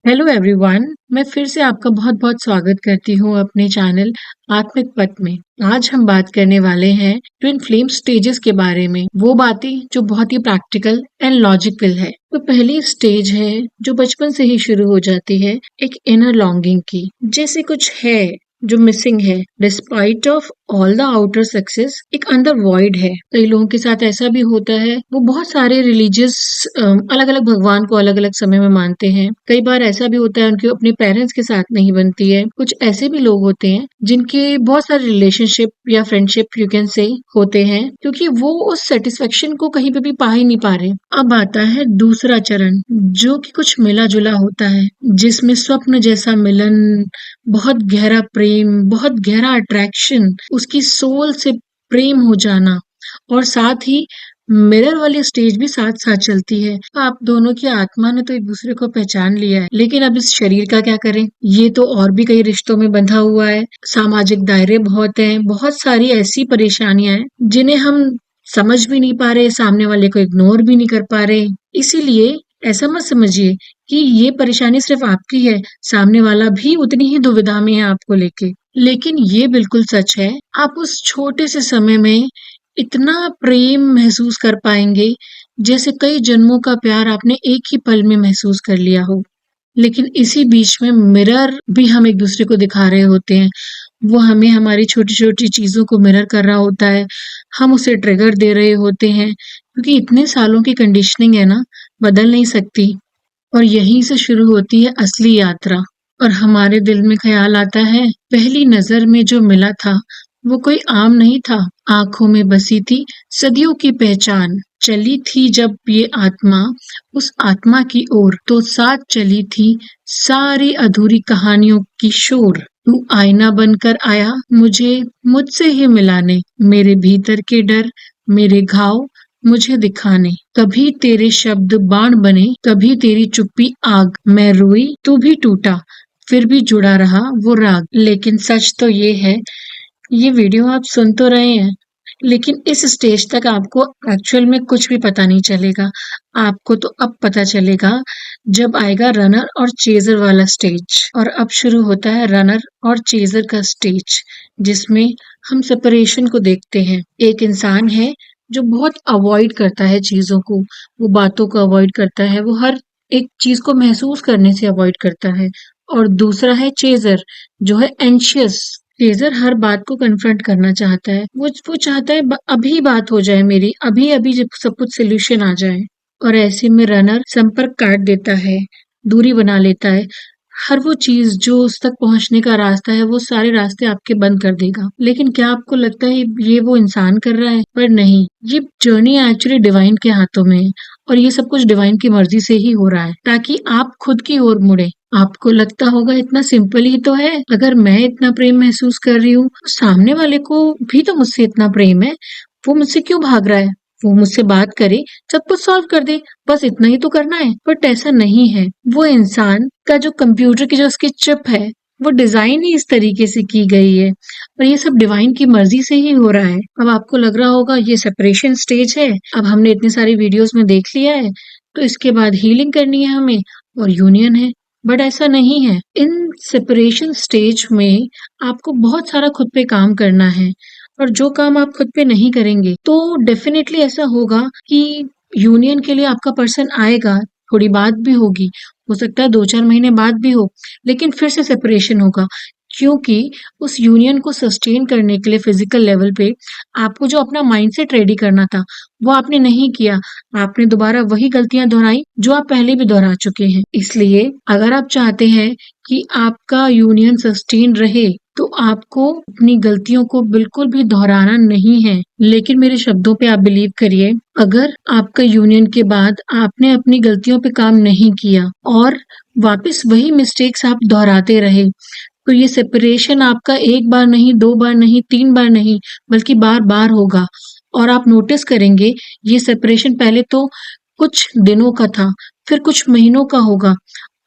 Hello everyone. मैं फिर से आपका बहुत बहुत स्वागत करती हूँ अपने चैनल आत्मिक पथ में। आज हम बात करने वाले हैं ट्विन फ्लेम स्टेजेस के बारे में, वो बातें जो बहुत ही प्रैक्टिकल एंड लॉजिकल है। तो पहली स्टेज है जो बचपन से ही शुरू हो जाती है, एक इनर लॉन्गिंग की, जैसे कुछ है जो मिसिंग है। Despite of all the outer success, एक अंदर वॉइड है। कई लोगों के साथ ऐसा भी होता है, वो बहुत सारे रिलीजियस अलग अलग भगवान को अलग अलग समय में मानते हैं। कई बार ऐसा भी होता है उनके अपने पेरेंट्स के साथ नहीं बनती है। कुछ ऐसे भी लोग होते हैं जिनके बहुत सारे रिलेशनशिप या फ्रेंडशिप यू कैन से होते हैं, क्योंकि वो उस सेटिस्फेक्शन को कहीं पे भी पा ही नहीं पा रहे। अब आता है दूसरा चरण, जो कि कुछ मिला जुला होता है, जिसमें स्वप्न जैसा मिलन, बहुत गहरा प्रेम, बहुत गहरा अट्रैक्शन, उसकी सोल से प्रेम हो जाना, और साथ ही मिरर वाली स्टेज भी साथ साथ चलती है। आप दोनों की आत्मा ने तो एक दूसरे को पहचान लिया है, लेकिन अब इस शरीर का क्या करें? ये तो और भी कई रिश्तों में बंधा हुआ है। सामाजिक दायरे बहुत हैं, बहुत सारी ऐसी परेशानियां हैं जिन्हें हम समझ भी नहीं पा रहे, सामने वाले को इग्नोर भी नहीं कर पा रहे। इसीलिए ऐसा मत समझिए कि ये परेशानी सिर्फ आपकी है, सामने वाला भी उतनी ही दुविधा में है आपको लेके। लेकिन ये बिल्कुल सच है, आप उस छोटे से समय में इतना प्रेम महसूस कर पाएंगे जैसे कई जन्मों का प्यार आपने एक ही पल में महसूस कर लिया हो। लेकिन इसी बीच में मिरर भी हम एक दूसरे को दिखा रहे होते हैं। वो हमें हमारी छोटी छोटी चीजों को मिरर कर रहा होता है, हम उसे ट्रिगर दे रहे होते हैं, क्योंकि इतने सालों की कंडीशनिंग है ना, बदल नहीं सकती। और यहीं से शुरू होती है असली यात्रा। और हमारे दिल में ख्याल आता है, पहली नजर में जो मिला था वो कोई आम नहीं था। आंखों में बसी थी सदियों की पहचान। चली थी जब ये आत्मा उस आत्मा की ओर, तो साथ चली थी सारी अधूरी कहानियों की शोर। तू आईना बनकर आया मुझे मुझसे ही मिलाने, मेरे भीतर के डर, मेरे घाव मुझे दिखाने। कभी तेरे शब्द बाण बने, कभी तेरी चुप्पी आग। मैं रोई तू भी टूटा, फिर भी जुड़ा रहा वो राग। लेकिन सच तो ये है, ये वीडियो आप सुन तो रहे हैं, लेकिन इस स्टेज तक आपको एक्चुअल में कुछ भी पता नहीं चलेगा। आपको तो अब पता चलेगा जब आएगा रनर और चेजर वाला स्टेज। और अब शुरू होता है रनर और चेजर का स्टेज, जिसमें हम सेपरेशन को देखते हैं। एक इंसान है जो बहुत अवॉइड करता है चीजों को, वो बातों को अवॉइड करता है, वो हर एक चीज को महसूस करने से अवॉइड करता है। और दूसरा है चेजर, जो है एंशियस। चेजर हर बात को कन्फ्रंट करना चाहता है, वो चाहता है अभी बात हो जाए मेरी, अभी अभी जब सब कुछ सोल्यूशन आ जाए। और ऐसे में रनर संपर्क काट देता है, दूरी बना लेता है। हर वो चीज जो उस तक पहुंचने का रास्ता है, वो सारे रास्ते आपके बंद कर देगा। लेकिन क्या आपको लगता है ये वो इंसान कर रहा है? पर नहीं, ये जर्नी एक्चुअली डिवाइन के हाथों में है, और ये सब कुछ डिवाइन की मर्जी से ही हो रहा है, ताकि आप खुद की ओर मुड़े। आपको लगता होगा इतना सिंपल ही तो है, अगर मैं इतना प्रेम महसूस कर रही हूँ, तो सामने वाले को भी तो मुझसे इतना प्रेम है, वो मुझसे क्यों भाग रहा है? वो मुझसे बात करे, सब कुछ सॉल्व कर दे, बस इतना ही तो करना है। बट ऐसा नहीं है। वो इंसान का जो कंप्यूटर की जो उसकी चिप है, वो डिजाइन ही इस तरीके से की गई है, और ये सब डिवाइन की मर्जी से ही हो रहा है। अब आपको लग रहा होगा ये सेपरेशन स्टेज है, अब हमने इतनी सारी वीडियोस में देख लिया है, तो इसके बाद हीलिंग करनी है हमें और यूनियन है। बट ऐसा नहीं है। इन सेपरेशन स्टेज में आपको बहुत सारा खुद पे काम करना है, और जो काम आप खुद पे नहीं करेंगे तो डेफिनेटली ऐसा होगा कि यूनियन के लिए आपका पर्सन आएगा, थोड़ी बात भी होगी, हो सकता है 2-4 महीने बाद भी हो, लेकिन फिर से सेपरेशन होगा। क्योंकि उस यूनियन को सस्टेन करने के लिए फिजिकल लेवल पे आपको जो अपना माइंडसेट रेडी करना था, वो आपने नहीं किया। आपने दोबारा वही गलतियां दोहराई जो आप पहले भी दोहरा चुके हैं। इसलिए अगर आप चाहते हैं कि आपका यूनियन सस्टेन रहे, तो आपको अपनी गलतियों को बिल्कुल भी दोहराना नहीं है। लेकिन मेरे शब्दों पे आप बिलीव करिए, अगर आपका यूनियन के बाद आपने अपनी गलतियों पे काम नहीं किया और वापस वही मिस्टेक्स आप दोहराते रहे, तो ये सेपरेशन आपका एक बार नहीं, 2 बार नहीं, 3 बार नहीं, बल्कि बार-बार होगा। और आप नोटिस करेंगे, ये सेपरेशन पहले तो कुछ दिनों का था, फिर कुछ महीनों का होगा,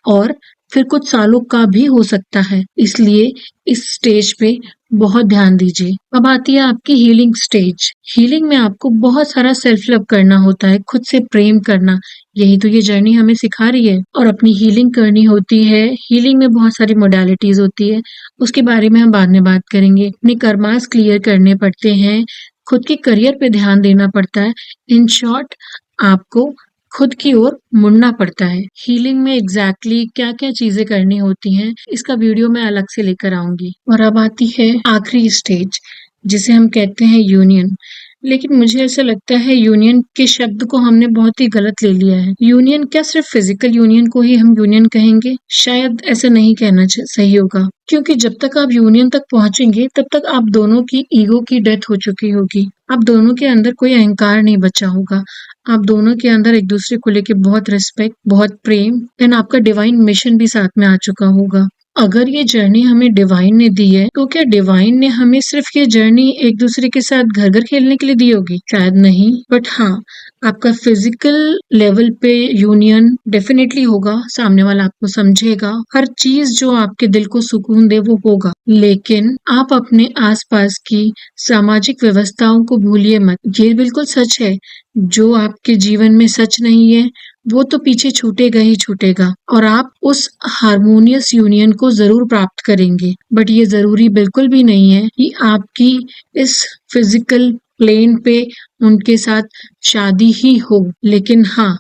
और फिर कुछ सालों का भी हो सकता है। इसलिए इस स्टेज पे बहुत ध्यान दीजिए। अब आती है आपकी हीलिंग स्टेज। हीलिंग में आपको बहुत सारा सेल्फ लव करना होता है, खुद से प्रेम करना। यही तो ये जर्नी हमें सिखा रही है और अपनी हीलिंग करनी होती है। हीलिंग में बहुत सारी मोडालिटीज होती है, उसके बारे में हम बाद में बात करेंगे। अपने कर्मास क्लियर करने पड़ते हैं, खुद के करियर पे ध्यान देना पड़ता है। इन शॉर्ट, आपको खुद की ओर मुड़ना पड़ता है। हीलिंग में एग्जैक्टली क्या क्या चीजें करनी होती हैं, इसका वीडियो मैं अलग से लेकर आऊंगी। और अब आती है आखिरी स्टेज, जिसे हम कहते हैं यूनियन। लेकिन मुझे ऐसा लगता है यूनियन के शब्द को हमने बहुत ही गलत ले लिया है। यूनियन क्या सिर्फ फिजिकल यूनियन को ही हम यूनियन कहेंगे? शायद ऐसा नहीं कहना सही होगा, क्योंकि जब तक आप यूनियन तक पहुंचेंगे तब तक आप दोनों की ईगो की डेथ हो चुकी होगी। आप दोनों के अंदर कोई अहंकार नहीं बचा होगा। आप दोनों के अंदर एक दूसरे को लेके बहुत रिस्पेक्ट, बहुत प्रेम, एंड आपका डिवाइन मिशन भी साथ में आ चुका होगा। अगर ये जर्नी हमें डिवाइन ने दी है, तो क्या डिवाइन ने हमें सिर्फ ये जर्नी एक दूसरे के साथ घर घर खेलने के लिए दी होगी? शायद नहीं, बट हाँ, आपका फिजिकल लेवल पे यूनियन डेफिनेटली होगा। सामने वाला आपको समझेगा, हर चीज जो आपके दिल को सुकून दे वो होगा। लेकिन आप अपने आसपास की सामाजिक व्यवस्थाओं को भूलिए मत। ये बिल्कुल सच है, जो आपके जीवन में सच नहीं है वो तो पीछे छूटेगा ही छूटेगा, और आप उस हारमोनियस यूनियन को जरूर प्राप्त करेंगे। बट ये जरूरी बिल्कुल भी नहीं है कि आपकी इस फिजिकल प्लेन पे उनके साथ शादी ही हो। लेकिन हाँ,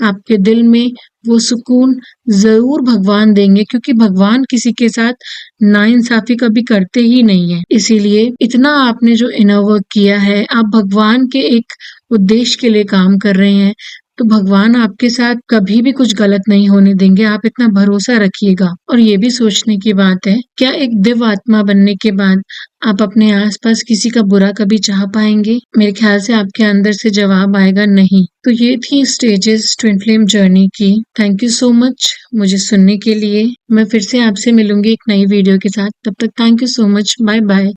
आपके दिल में वो सुकून जरूर भगवान देंगे, क्योंकि भगवान किसी के साथ नाइंसाफी कभी करते ही नहीं है। इसीलिए इतना आपने जो इनर वर्क किया है, आप भगवान के एक उद्देश्य के लिए काम कर रहे हैं, तो भगवान आपके साथ कभी भी कुछ गलत नहीं होने देंगे। आप इतना भरोसा रखिएगा। और ये भी सोचने की बात है, क्या एक दिव्य आत्मा बनने के बाद आप अपने आसपास किसी का बुरा कभी चाह पाएंगे? मेरे ख्याल से आपके अंदर से जवाब आएगा नहीं। तो ये थी स्टेजेस ट्विन फ्लेम जर्नी की। थैंक यू सो मच मुझे सुनने के लिए। मैं फिर से आपसे मिलूंगी एक नई वीडियो के साथ। तब तक thank you so much. Bye bye.